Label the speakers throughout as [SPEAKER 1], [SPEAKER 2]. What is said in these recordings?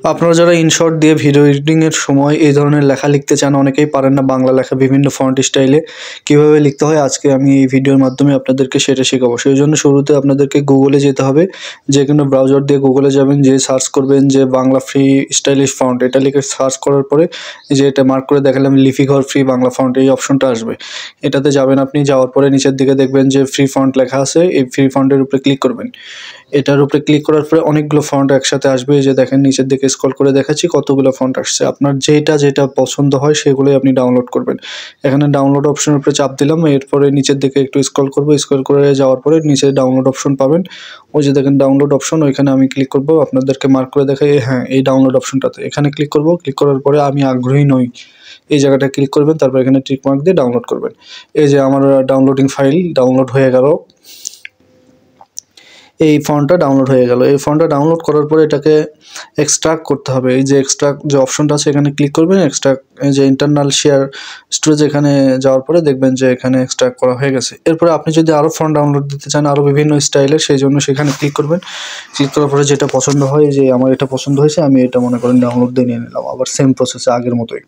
[SPEAKER 1] আপনারা যারা ইনশর্ট দিয়ে ভিডিও এডিটিংয়ের সময় এই ধরনের লেখা লিখতে চান, অনেকেই পারেন না বাংলা লেখা বিভিন্ন ফন্ট স্টাইলে কীভাবে লিখতে হয়, আজকে আমি এই ভিডিওর মাধ্যমে আপনাদেরকে সেটা শেখাবো। সেই জন্য শুরুতে আপনাদেরকে গুগলে যেতে হবে। যে কোনো ব্রাউজার দিয়ে গুগলে যাবেন, যে সার্চ করবেন যে বাংলা ফ্রি স্টাইলিশ ফন্ট, এটা লিখে সার্চ করার পরে যে এটা মার্ক করে দেখালাম লিপি ঘর ফ্রি বাংলা ফন্ট, এই অপশনটা আসবে। এটাতে যাবেন আপনি, যাওয়ার পরে নিচের দিকে দেখবেন যে ফ্রি ফন্ট লেখা আছে, এই ফ্রি ফন্টের উপরে ক্লিক করবেন। এটার উপরে ক্লিক করার পরে অনেকগুলো ফন্ট একসাথে আসবে। এই যে দেখেন নিচের দিকে স্ক্রল করে দেখাচ্ছি কতগুলো ফন্ট আসছে। আপনার যেটা পছন্দ হয় সেগুলোই আপনি ডাউনলোড করবেন। এখানে ডাউনলোড অপশনের উপরে চাপ দিলাম, এরপরে নিচের দিকে একটু স্ক্রল করব, স্ক্রল করে যাওয়ার পরে নিচে ডাউনলোড অপশন পাবেন। ওই যে দেখেন ডাউনলোড অপশন, ওইখানে আমি ক্লিক করব। আপনাদেরকে মার্ক করে দেখাই, হ্যাঁ এই ডাউনলোড অপশনটাতে এখানে ক্লিক করব। ক্লিক করার পরে আমি আগ্রহী নই, এই জায়গাটা ক্লিক করবেন, তারপর এখানে টিক মার্ক দিয়ে ডাউনলোড করবেন। এই যে আমার ডাউনলোডিং ফাইল ডাউনলোড হয়ে গেল, এই ফন্টটা ডাউনলোড হয়ে গেল। এই ফন্টটা ডাউনলোড করার পরে এটাকে এক্সট্রাক্ট করতে হবে। এই যে এক্সট্রাক্ট যে অপশনটা আছে এখানে ক্লিক করবেন। এক্সট্রাক্ট এই যে ইন্টারনাল শেয়ার স্টোরেজ, এখানে যাওয়ার পরে দেখবেন যে এখানে এক্সট্রাক্ট করা হয়ে গেছে। এরপরে আপনি যদি আরও ফন্ট ডাউনলোড দিতে চান আরও বিভিন্ন স্টাইলের, সেই জন্য সেখানে ক্লিক করবেন। ক্লিক করার পরে যেটা পছন্দ হয়, যে আমার এটা পছন্দ হয়েছে, আমি এটা মনে করেন ডাউনলোড দিয়ে নিয়ে নিলাম। আবার সেম প্রসেসে আগের মতোই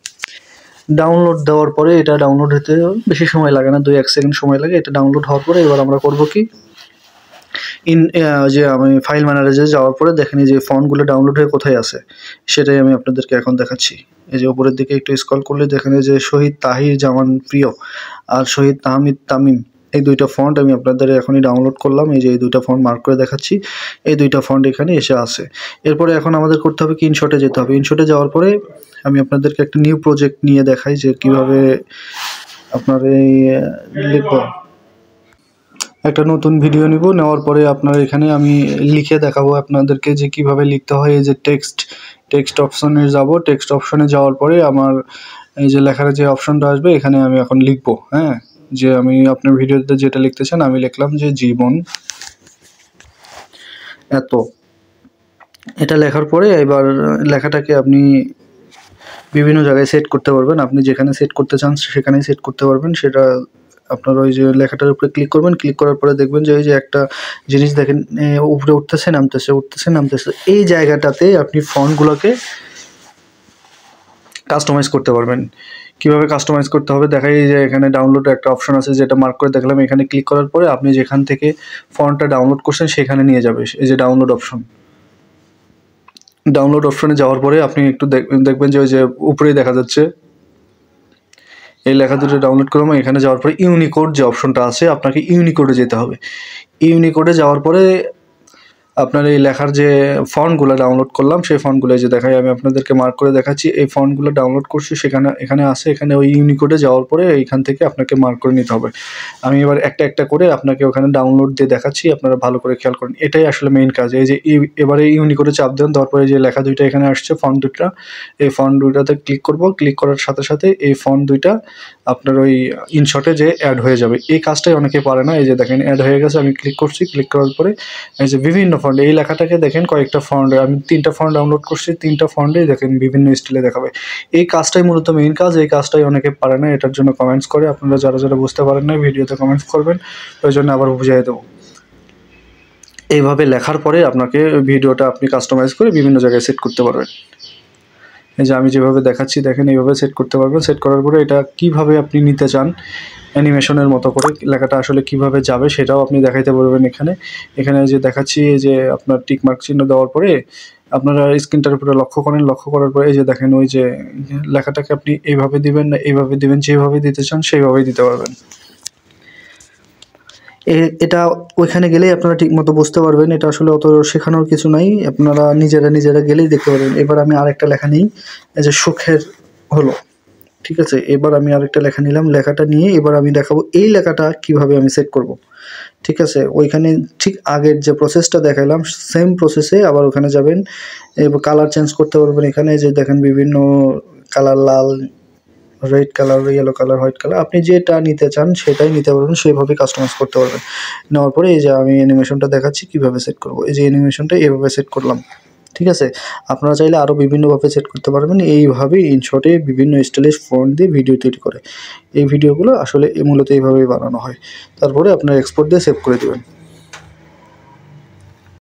[SPEAKER 1] ডাউনলোড দেওয়ার পরে এটা ডাউনলোড হতে বেশি সময় লাগে না, 2-1 সেকেন্ড সময় লাগে। এটা ডাউনলোড হওয়ার পরে এবার আমরা করব কি, যে আমি ফাইল ম্যানেজারে যাওয়ার পরে দেখেন যে ফন্টগুলো ডাউনলোড হয়ে কোথায় আছে, সেটাই আমি আপনাদেরকে এখন দেখাচ্ছি। এই যে উপরের দিকে একটু স্ক্রল করলে দেখেন যে শহীদ তাহির জামান প্রিয় আর শহীদ তাহমিদ তামিম, এই দুইটা ফন্ট আমি আপনাদের এখনই ডাউনলোড করলাম। এই যে এই দুইটা ফন্ট মার্ক করে দেখাচ্ছি, এই দুইটা ফন্ট এখানে এসে আছে। এরপরে এখন আমাদের করতে হবে কি, ইনশটে যেতে হবে। ইনশটে যাওয়ার পরে আমি আপনাদেরকে একটা নিউ প্রজেক্ট নিয়ে দেখাই যে কিভাবে আপনার এই লিখব। একটা নতুন ভিডিও নিব, নেওয়ার পরে আপনার এখানে আমি লিখে দেখাবো আপনাদেরকে যে কিভাবে লিখতে হয়। এই যে টেক্সট অপশনে যাব। টেক্সট অপশনে যাওয়ার পরে আমার এই যে লেখার যে অপশনটা আসবে, এখানে আমি এখন লিখবো। হ্যাঁ, যে আমি আপনার ভিডিওতে যেটা লিখতে চান, আমি লিখলাম যে জীবন এত। এটা লেখার পরে এবার লেখাটাকে আপনি বিভিন্ন জায়গায় সেট করতে পারবেন। আপনি যেখানে সেট করতে চান সেখানেই সেট করতে পারবেন। সেটা আপনার ওই যে লেখাটার উপরে ক্লিক করবেন। ক্লিক করার পরে দেখবেন যে এই যে একটা জিনিস দেখেন উপরে উঠতেছে নামতেছে। এই জায়গাটাতে আপনি ফন্টগুলোকে কাস্টমাইজ করতে পারবেন। কিভাবে কাস্টমাইজ করতে হবে দেখাই, যে এখানে ডাউনলোড একটা অপশন আছে যেটা মার্ক করে দেখলাম। এখানে ক্লিক করার পরে আপনি যেখান থেকে ফন্টটা ডাউনলোড করছেন সেখানে নিয়ে যাবে। এই যে ডাউনলোড অপশনে যাওয়ার পরে আপনি একটু দেখবেন যে ওই যে উপরেই দেখা যাচ্ছে এই লেখা দুটো ডাউনলোড করলাম। এখানে যাওয়ার পরে ইউনিকোড যে অপশনটা আছে, আপনাকে ইউনিকোডে যেতে হবে। ইউনিকোডে যাওয়ার পরে আপনার এই লেখার যে ফন্টগুলো ডাউনলোড করলাম সেই ফন্টগুলো যে দেখাই, আমি আপনাদেরকে মার্ক করে দেখাচ্ছি। এই ফন্টগুলো ডাউনলোড করছি, এখানে আছে। এখানে ওই ইউনিকোডে যাওয়ার পরে এইখান থেকে আপনাকে মার্ক করে নিতে হবে। আমি এবার একটা একটা করে আপনাকে ওখানে ডাউনলোড দিয়ে দেখাচ্ছি, আপনারা ভালো করে খেয়াল করেন। এটাই আসলে মেইন কাজ। এই যে এবারে ইউনিকোডে চাপ দেন, তারপরে যে লেখা দুইটা এখানে আসছে ফন্ট দুইটা, এই ফন্ট দুইটাতে ক্লিক করব। ক্লিক করার সাথে সাথে এই ফন্ট দুইটা আপনার ওই ইনশটে যে অ্যাড হয়ে যাবে। এই কাজটাই অনেকে পারে না। এই যে দেখেন অ্যাড হয়ে গেছে। আমি ক্লিক করছি, ক্লিক করার পরে এই যে বিভিন্ন ফন্ট, এই লেখাটাকে দেখেন কয়েকটা ফন্ট, আমি 3টা ফন্ট ডাউনলোড করছি। 3টা ফন্টেই দেখেন বিভিন্ন স্টাইলে দেখাবে। এই কাজটাই মূলত মেইন কাজ। এই কাজটাই অনেকে পারে না, এটার জন্য কমেন্টস করে। আপনারা যারা বুঝতে পারেন না ভিডিওতে কমেন্টস করবেন, ওই জন্য আবার বুঝিয়ে দেবো। এইভাবে লেখার পরে আপনাকে ভিডিওটা আপনি কাস্টমাইজ করে বিভিন্ন জায়গায় সেট করতে পারবেন। এই যে আমি যেভাবে দেখাচ্ছি দেখেন, এইভাবে সেট করতে পারবেন। সেট করার পরে এটা কিভাবে আপনি নিতে চান অ্যানিমেশনের মতো করে, লেখাটা আসলে কিভাবে যাবে সেটাও আপনি দেখাইতে পারবেন। এখানে যে দেখাচ্ছি, এই যে আপনার টিক মার্ক চিহ্ন দেওয়ার পরে আপনারা স্ক্রিনটার উপরে লক্ষ্য করার পরে এই যে দেখেন ওই যে লেখাটাকে আপনি এইভাবে দিবেন না এইভাবে দিবেন, যেভাবে দিতে চান সেইভাবেই দিতে পারবেন। এটা ওইখানে গেলেই আপনারা ঠিকমতো বুঝতে পারবেন। এটা আসলে অত শেখানোর কিছু নাই, আপনারা নিজেরা গেলেই দেখতে পারবেন। এবার আমি আরেকটা লেখা নিই, এই যে সুখের হলো, ঠিক আছে। এবার আমি আরেকটা লেখা নিলাম। লেখাটা নিয়ে এবার আমি দেখাবো এই লেখাটা কিভাবে আমি সেট করব, ঠিক আছে। ওইখানে ঠিক আগের যে প্রসেসটা দেখালাম সেম প্রসেসে আবার ওখানে যাবেন। এবার কালার চেঞ্জ করতে পারবেন। এখানে যে দেখেন বিভিন্ন কালার, লাল, red colour, yellow colour, white colour, আপনি যেটা নিতে চান সেটাই নিতে পারবেন, সেইভাবে কাস্টমাইজ করতে পারবেন। নেওয়ার পরে এই যে আমি অ্যানিমেশনটা দেখাচ্ছি কীভাবে সেট করব। এই যে অ্যানিমেশনটা এভাবে সেট করলাম, ঠিক আছে। আপনারা চাইলে আরও বিভিন্নভাবে সেট করতে পারবেন। এইভাবেই ইনশটে বিভিন্ন স্টাইলিশ ফন্ট দিয়ে ভিডিও তৈরি করে। এই ভিডিওগুলো আসলে মূলত এইভাবেই বানানো হয়। তারপরে আপনার এক্সপোর্ট দিয়ে সেভ করে দেবেন।